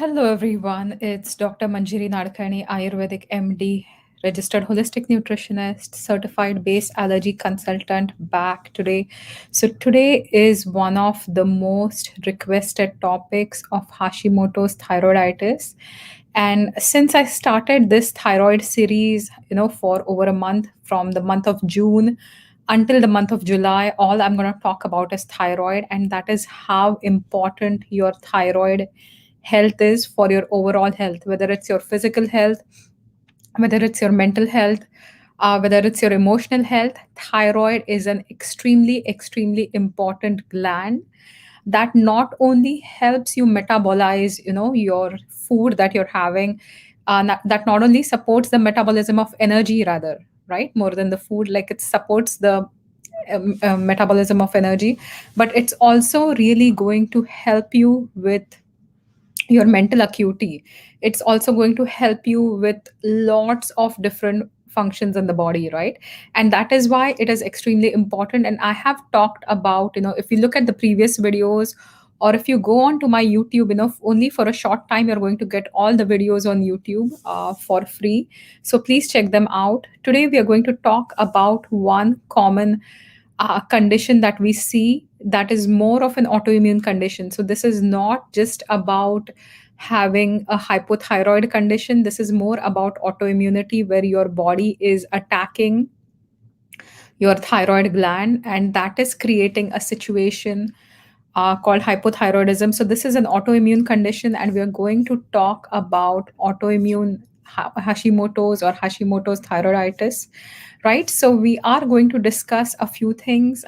Hello, everyone. It's Dr. Manjiri Nadkarni, Ayurvedic MD, registered holistic nutritionist, certified base allergy consultant, back today. So, today is one of the most requested topics of Hashimoto's thyroiditis. And since I started this thyroid series, for over a month, from the month of June until the month of July, all I'm going to talk about is thyroid, and that is how important your thyroid health is for your overall health, whether it's your physical health, whether it's your mental health, whether it's your emotional health. Thyroid is an extremely, extremely important gland that not only helps you metabolize, your food that you're having, that not only supports the metabolism of energy, rather, right, more than the food, like it supports the metabolism of energy, but it's also really going to help you with your mental acuity. It's also going to help you with lots of different functions in the body, right? And that is why it is extremely important. And I have talked about, if you look at the previous videos, or if you go on to my YouTube, only for a short time, you're going to get all the videos on YouTube for free. So please check them out. Today we are going to talk about one common condition that we see, that is more of an autoimmune condition. So this is not just about having a hypothyroid condition. This is more about autoimmunity, where your body is attacking your thyroid gland, and that is creating a situation called hypothyroidism. So this is an autoimmune condition, and we are going to talk about autoimmune Hashimoto's or Hashimoto's thyroiditis, right? So we are going to discuss a few things,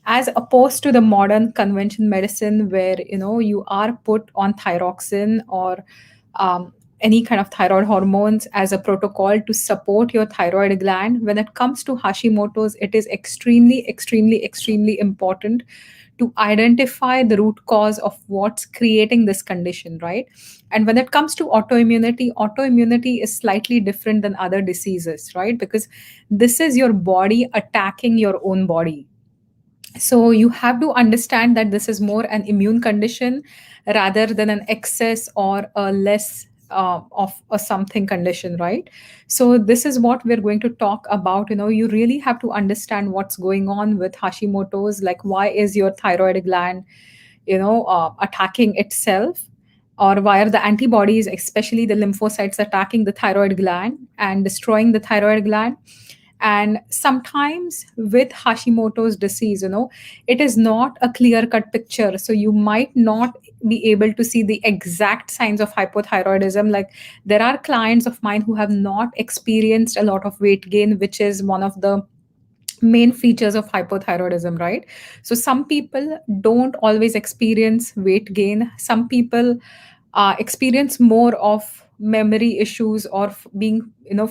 as opposed to the modern convention medicine, where you are put on thyroxine or any kind of thyroid hormones as a protocol to support your thyroid gland. When it comes to Hashimoto's, it is extremely, extremely, extremely important to identify the root cause of what's creating this condition, right? And when it comes to autoimmunity, autoimmunity is slightly different than other diseases, right? Because this is your body attacking your own body. So you have to understand that this is more an immune condition rather than an excess or a less of a something condition, right? So this is what we're going to talk about. You really have to understand what's going on with Hashimoto's, like why is your thyroid gland attacking itself, or why are the antibodies, especially the lymphocytes, attacking the thyroid gland and destroying the thyroid gland. And sometimes with Hashimoto's disease, it is not a clear cut picture, so you might not be able to see the exact signs of hypothyroidism. Like, there are clients of mine who have not experienced a lot of weight gain, which is one of the main features of hypothyroidism, right? So some people don't always experience weight gain. Some people experience more of memory issues, or being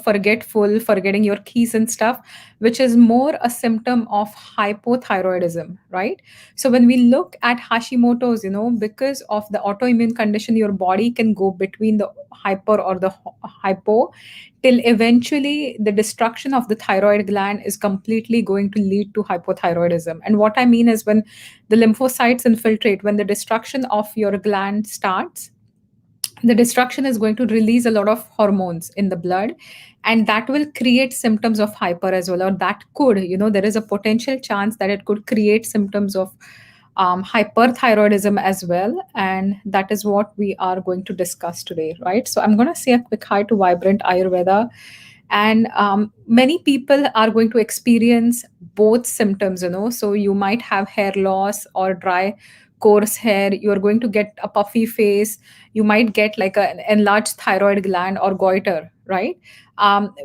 forgetful, forgetting your keys and stuff, which is more a symptom of hypothyroidism, right? So when we look at Hashimoto's, because of the autoimmune condition, your body can go between the hyper or the hypo, till eventually the destruction of the thyroid gland is completely going to lead to hypothyroidism. And what I mean is, when the lymphocytes infiltrate, when the destruction of your gland starts, the destruction is going to release a lot of hormones in the blood, and that will create symptoms of hyper as well. Or that could, there is a potential chance that it could create symptoms of hyperthyroidism as well. And that is what we are going to discuss today, right? So I'm going to say a quick hi to Vibrant Ayurveda. And many people are going to experience both symptoms. So you might have hair loss or dry coarse hair, you're going to get a puffy face, you might get like an enlarged thyroid gland or goiter, right?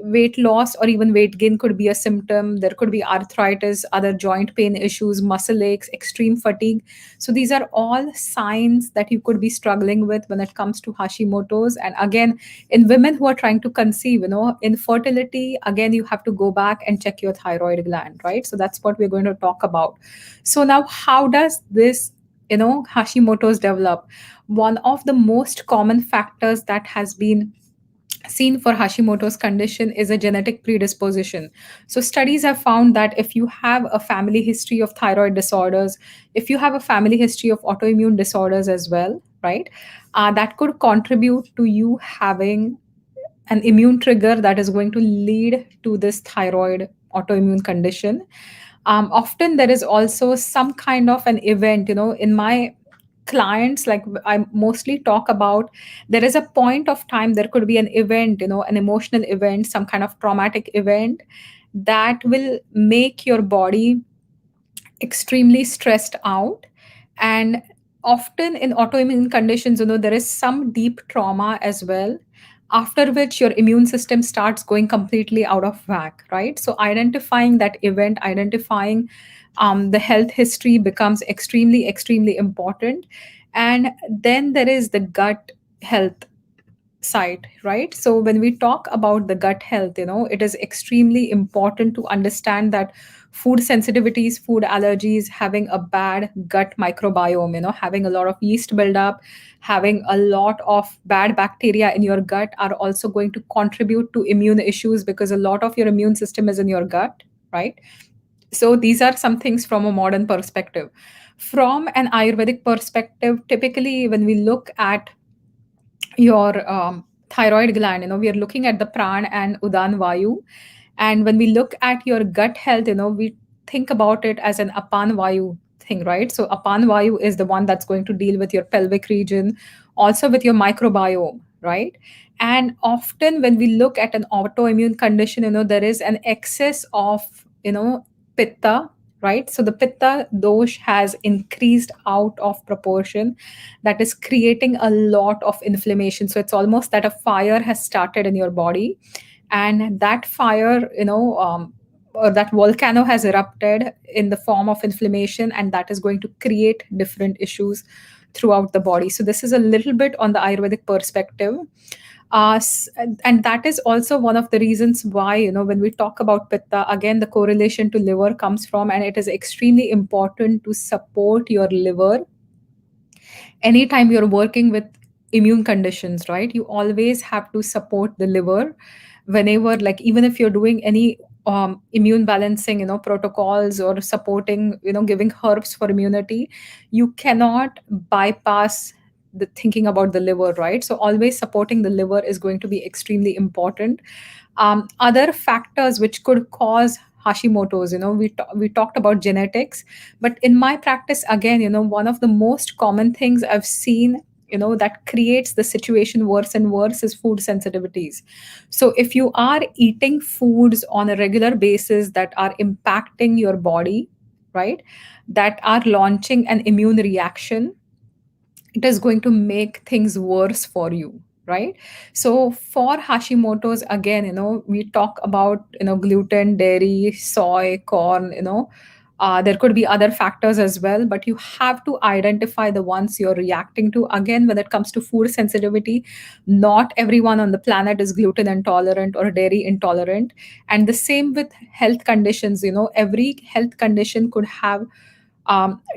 Weight loss or even weight gain could be a symptom. There could be arthritis, other joint pain issues, muscle aches, extreme fatigue. So these are all signs that you could be struggling with when it comes to Hashimoto's. And again, in women who are trying to conceive, infertility, again, you have to go back and check your thyroid gland, right? So that's what we're going to talk about. So now, how does this Hashimoto's develop? One of the most common factors that has been seen for Hashimoto's condition is a genetic predisposition. So, studies have found that if you have a family history of thyroid disorders, if you have a family history of autoimmune disorders as well, right, that could contribute to you having an immune trigger that is going to lead to this thyroid autoimmune condition. Often there is also some kind of an event, in my clients, like I mostly talk about, there is a point of time, there could be an event, an emotional event, some kind of traumatic event that will make your body extremely stressed out. And often in autoimmune conditions, there is some deep trauma as well, after which your immune system starts going completely out of whack, right? So identifying that event, identifying the health history becomes extremely extremely important. And then there is the gut health side, right? So when we talk about the gut health, it is extremely important to understand that food sensitivities, food allergies, having a bad gut microbiome, having a lot of yeast buildup, having a lot of bad bacteria in your gut are also going to contribute to immune issues, because a lot of your immune system is in your gut, right? So these are some things from a modern perspective. From an Ayurvedic perspective, typically when we look at your thyroid gland, we are looking at the pran and udan vayu. And when we look at your gut health, we think about it as an apan vayu thing, right? So apan vayu is the one that's going to deal with your pelvic region, also with your microbiome, right? And often when we look at an autoimmune condition, there is an excess of, pitta, right? So the pitta dosh has increased out of proportion, that is creating a lot of inflammation. So it's almost that a fire has started in your body, and that fire, or that volcano has erupted in the form of inflammation, and that is going to create different issues throughout the body. So this is a little bit on the Ayurvedic perspective. And that is also one of the reasons why, when we talk about pitta, again, the correlation to liver comes from, and it is extremely important to support your liver anytime you're working with immune conditions, right? You always have to support the liver whenever, like, even if you're doing any immune balancing, protocols, or supporting, giving herbs for immunity, you cannot bypass the thinking about the liver, right? So always supporting the liver is going to be extremely important. Other factors which could cause Hashimoto's, we talked about genetics, but in my practice, again, one of the most common things I've seen, that creates the situation worse and worse, is food sensitivities. So if you are eating foods on a regular basis that are impacting your body, right, that are launching an immune reaction, it is going to make things worse for you, right? So for Hashimoto's, again, we talk about, gluten, dairy, soy, corn, there could be other factors as well, but you have to identify the ones you're reacting to. Again, when it comes to food sensitivity, not everyone on the planet is gluten intolerant or dairy intolerant. And the same with health conditions, every health condition could have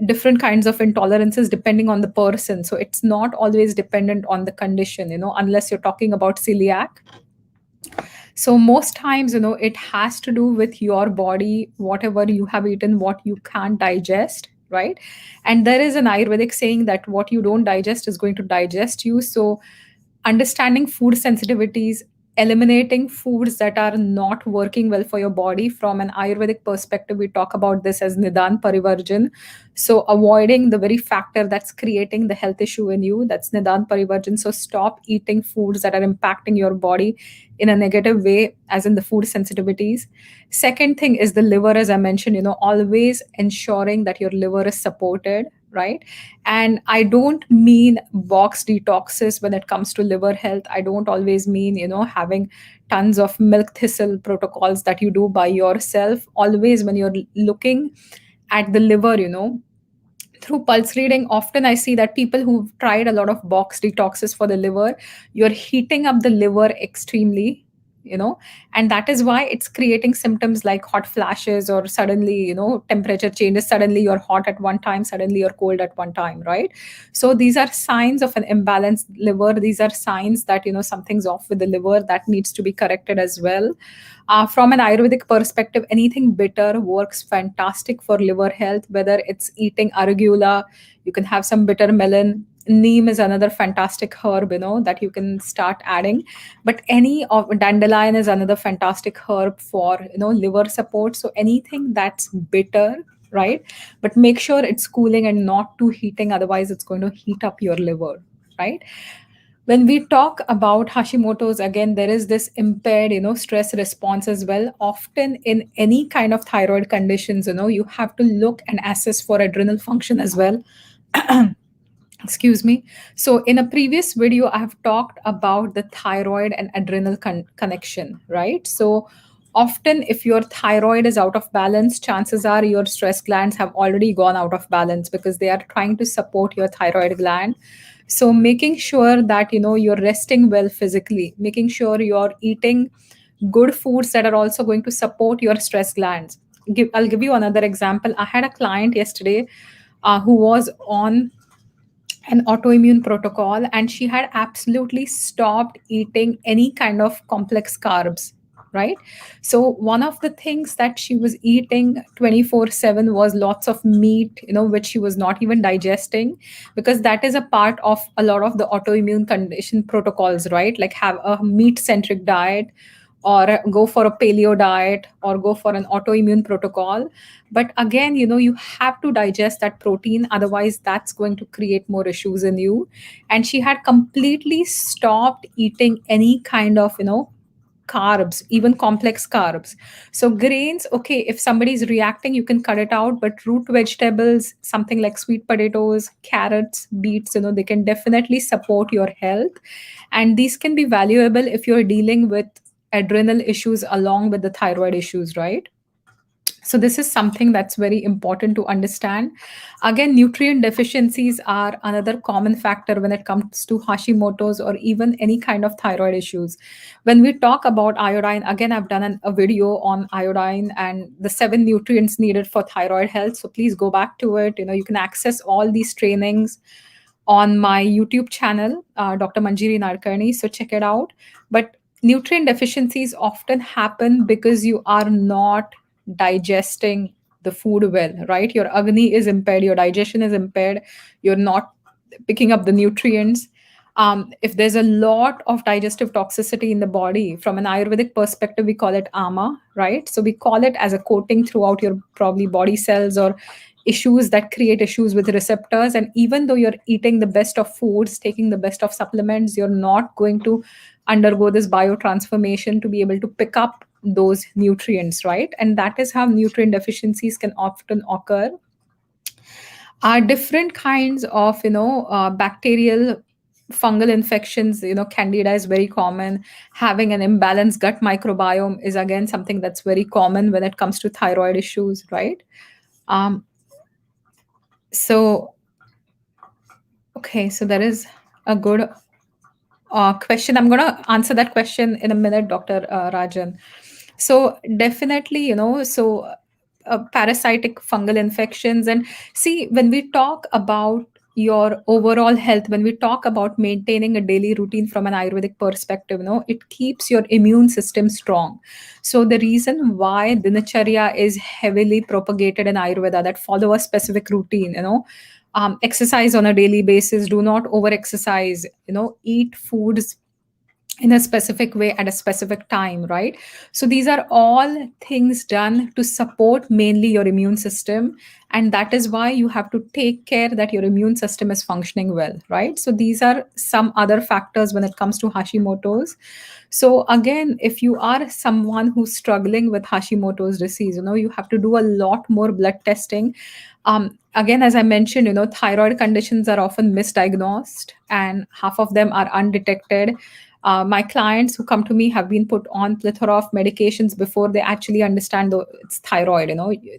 different kinds of intolerances depending on the person. So it's not always dependent on the condition, unless you're talking about celiac. So most times, it has to do with your body, whatever you have eaten, what you can't digest, right? And there is an Ayurvedic saying that what you don't digest is going to digest you. So understanding food sensitivities, eliminating foods that are not working well for your body. From an Ayurvedic perspective, we talk about this as Nidan Parivarjan. So avoiding the very factor that's creating the health issue in you, that's Nidan Parivarjan. So stop eating foods that are impacting your body in a negative way, as in the food sensitivities. Second thing is the liver, as I mentioned, always ensuring that your liver is supported, right? And I don't mean box detoxes when it comes to liver health. I don't always mean, having tons of milk thistle protocols that you do by yourself. Always, when you're looking at the liver, through pulse reading, often I see that people who've tried a lot of box detoxes for the liver, you're heating up the liver extremely, and that is why it's creating symptoms like hot flashes, or suddenly, temperature changes, suddenly you're hot at one time, suddenly you're cold at one time, right? So these are signs of an imbalanced liver. These are signs that something's off with the liver, that needs to be corrected as well. From an Ayurvedic perspective, anything bitter works fantastic for liver health, whether it's eating arugula, you can have some bitter melon. Neem is another fantastic herb, that you can start adding. But any of dandelion is another fantastic herb for, liver support. So anything that's bitter, right? But make sure it's cooling and not too heating, otherwise it's going to heat up your liver, right? When we talk about Hashimoto's, again, there is this impaired, stress response as well. Often in any kind of thyroid conditions, you have to look and assess for adrenal function as well. Excuse me. So in a previous video, I have talked about the thyroid and adrenal connection, right? So often if your thyroid is out of balance, chances are your stress glands have already gone out of balance, because they are trying to support your thyroid gland. So making sure that you're resting well physically, making sure you're eating good foods that are also going to support your stress glands. I'll give you another example. I had a client yesterday who was on an autoimmune protocol, and she had absolutely stopped eating any kind of complex carbs, right? So one of the things that she was eating 24/7 was lots of meat, which she was not even digesting, because that is a part of a lot of the autoimmune condition protocols, right? Like have a meat centric diet, or go for a paleo diet, or go for an autoimmune protocol. But again, you have to digest that protein, otherwise that's going to create more issues in you. And she had completely stopped eating any kind of carbs, even complex carbs. So grains, okay, if somebody is reacting, you can cut it out. But root vegetables, something like sweet potatoes, carrots, beets, they can definitely support your health. And these can be valuable if you're dealing with adrenal issues along with the thyroid issues, right? So this is something that's very important to understand. Again, nutrient deficiencies are another common factor when it comes to Hashimoto's, or even any kind of thyroid issues. When we talk about iodine, again, I've done a video on iodine and the 7 nutrients needed for thyroid health. So please go back to it. You can access all these trainings on my YouTube channel, Dr. Manjiri Nadkarni. So check it out. But nutrient deficiencies often happen because you are not digesting the food well, right? Your agni is impaired, your digestion is impaired, you're not picking up the nutrients. If there's a lot of digestive toxicity in the body, from an Ayurvedic perspective, we call it ama, right? So we call it as a coating throughout your probably body cells, or issues that create issues with receptors. And even though you're eating the best of foods, taking the best of supplements, you're not going to undergo this biotransformation to be able to pick up those nutrients, right? And that is how nutrient deficiencies can often occur. Are different kinds of bacterial, fungal infections. Candida is very common. Having an imbalanced gut microbiome is again something that's very common when it comes to thyroid issues, right? um, so okay, so there is a good question. I'm going to answer that question in a minute, Dr. Rajan. So definitely, parasitic fungal infections. And see, when we talk about your overall health, when we talk about maintaining a daily routine from an Ayurvedic perspective, it keeps your immune system strong. So the reason why dinacharya is heavily propagated in Ayurveda, that follow a specific routine, exercise on a daily basis, do not over exercise, eat foods in a specific way at a specific time, right? So these are all things done to support mainly your immune system. And that is why you have to take care that your immune system is functioning well, right? So these are some other factors when it comes to Hashimoto's. So again, if you are someone who's struggling with Hashimoto's disease, you have to do a lot more blood testing. Again, as I mentioned, thyroid conditions are often misdiagnosed, and half of them are undetected. My clients who come to me have been put on plethora of medications before they actually understand it's thyroid.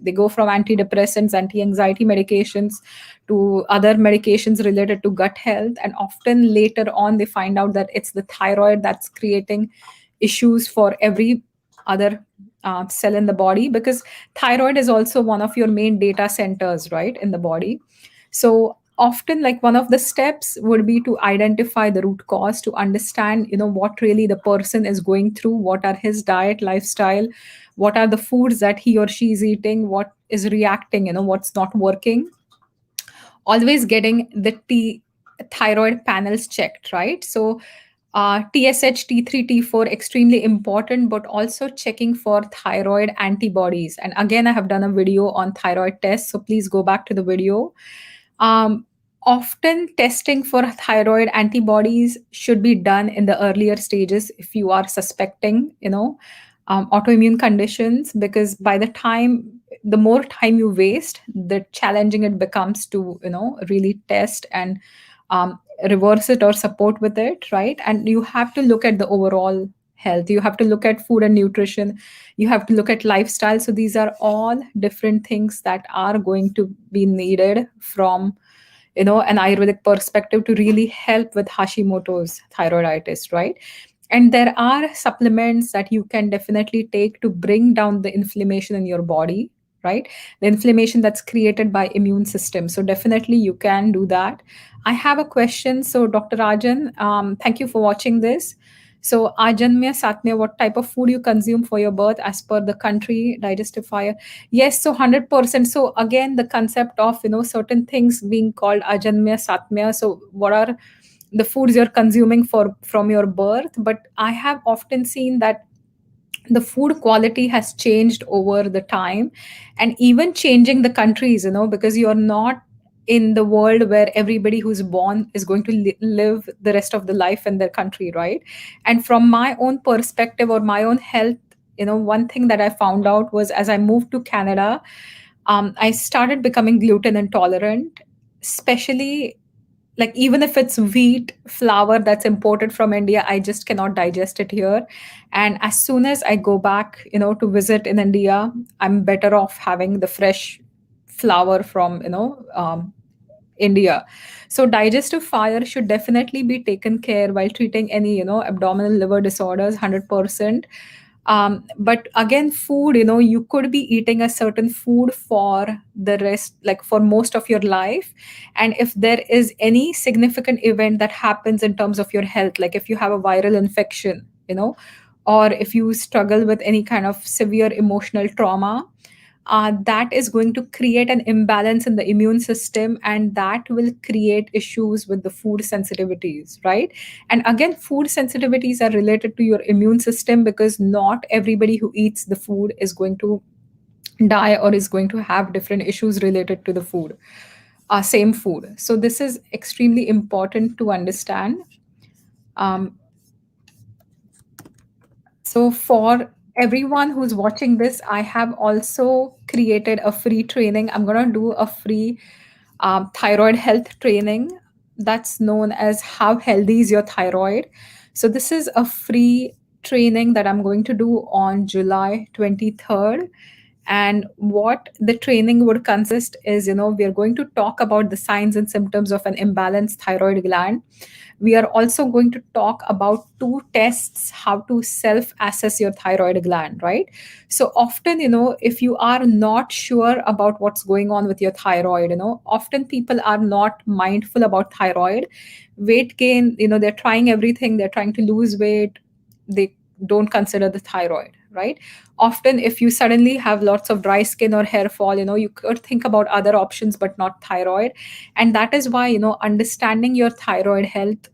They go from antidepressants, anti-anxiety medications, to other medications related to gut health, and often later on they find out that it's the thyroid that's creating issues for every other cell in the body, because thyroid is also one of your main data centers, right, in the body. So often, like, one of the steps would be to identify the root cause, to understand, what really the person is going through, what are his diet, lifestyle, what are the foods that he or she is eating, what is reacting, what's not working. Always getting the thyroid panels checked, right? So TSH, T3, T4, extremely important, but also checking for thyroid antibodies. And again, I have done a video on thyroid tests, so please go back to the video. um, Often testing for thyroid antibodies should be done in the earlier stages if you are suspecting, autoimmune conditions, because by the time, the more time you waste, the challenging it becomes to, really test and reverse it or support with it, right? And you have to look at the overall health. You have to look at food and nutrition. You have to look at lifestyle. So these are all different things that are going to be needed from, an Ayurvedic perspective, to really help with Hashimoto's thyroiditis, right? And there are supplements that you can definitely take to bring down the inflammation in your body, right? The inflammation that's created by immune system. So definitely you can do that. I have a question. So Dr. Rajan, thank you for watching this. So Ajanmya Satmya, what type of food you consume for your birth as per the country digestive fire? Yes, so 100%. So again, the concept of, certain things being called Ajanmya Satmya. So what are the foods you're consuming for from your birth? But I have often seen that the food quality has changed over the time, and even changing the countries, because you're not in the world where everybody who's born is going to live the rest of the life in their country, right? And from my own perspective or my own health, one thing that I found out was, as I moved to Canada, I started becoming gluten intolerant, especially, like, even if it's wheat flour that's imported from India, I just cannot digest it here. And as soon as I go back, to visit in India, I'm better off having the fresh flour from, India. So digestive fire should definitely be taken care while treating any, abdominal liver disorders, 100%. But again, food, you could be eating a certain food for the rest, like for most of your life. And if there is any significant event that happens in terms of your health, like if you have a viral infection, or if you struggle with any kind of severe emotional trauma, that is going to create an imbalance in the immune system, and that will create issues with the food sensitivities, right? And again, food sensitivities are related to your immune system, because not everybody who eats the food is going to die or is going to have different issues related to the food, same food. So this is extremely important to understand. um, So, for everyone who's watching this, I have also created a free training. I'm going to do a free thyroid health training that's known as How Healthy is Your Thyroid? So, this is a free training that I'm going to do on July 23rd. And what the training would consist is, we are going to talk about the signs and symptoms of an imbalanced thyroid gland. We are also going to talk about two tests, how to self assess your thyroid gland, right? So often, if you are not sure about what's going on with your thyroid, often people are not mindful about thyroid. Weight gain, they're trying everything, they're trying to lose weight, they don't consider the thyroid, right? Often, if you suddenly have lots of dry skin or hair fall, you could think about other options, but not thyroid. And that is why, understanding your thyroid health,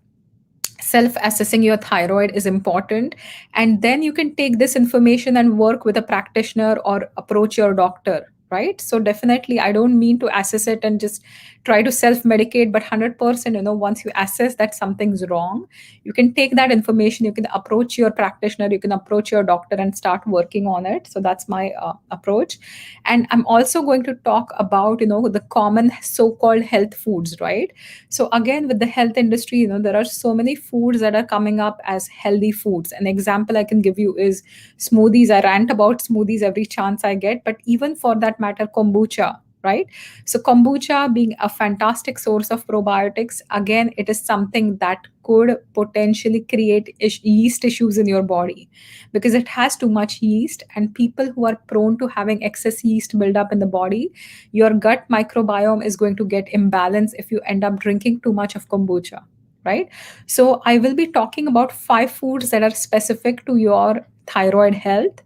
self assessing your thyroid is important. And then you can take this information and work with a practitioner or approach your doctor, right? So definitely, I don't mean to assess it and just try to self medicate, but 100%, once you assess that something's wrong, you can take that information, you can approach your practitioner, you can approach your doctor and start working on it. So that's my approach. And I'm also going to talk about, the common so-called health foods, right? So again, with the health industry, there are so many foods that are coming up as healthy foods. An example I can give you is smoothies. I rant about smoothies every chance I get, but even for that matter, kombucha, right? So kombucha being a fantastic source of probiotics, again, it is something that could potentially create yeast issues in your body because it has too much yeast, and people who are prone to having excess yeast build up in the body, your gut microbiome is going to get imbalanced if you end up drinking too much of kombucha, right? So I will be talking about 5 foods that are specific to your thyroid health,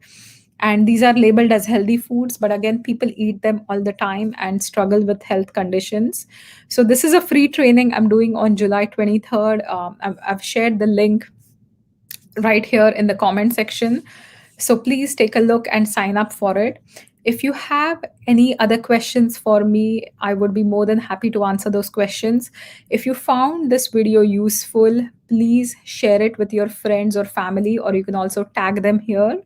and these are labeled as healthy foods, but again, people eat them all the time and struggle with health conditions. So this is a free training I'm doing on July 23rd. I've shared the link right here in the comment section. So please take a look and sign up for it. If you have any other questions for me, I would be more than happy to answer those questions. If you found this video useful, please share it with your friends or family, or you can also tag them here.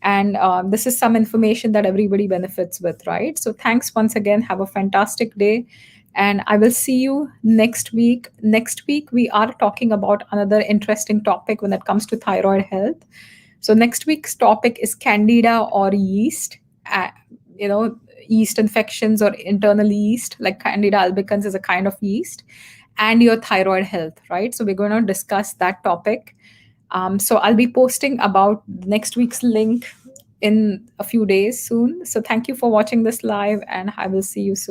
And this is some information that everybody benefits with, right? So thanks once again. Have a fantastic day. And I will see you next week. Next week, we are talking about another interesting topic when it comes to thyroid health. So next week's topic is candida or yeast. Uh, you know, yeast infections or internal yeast, like candida albicans is a kind of yeast, and your thyroid health, right? So we're going to discuss that topic. So I'll be posting about next week's link in a few days soon. So thank you for watching this live, and I will see you soon.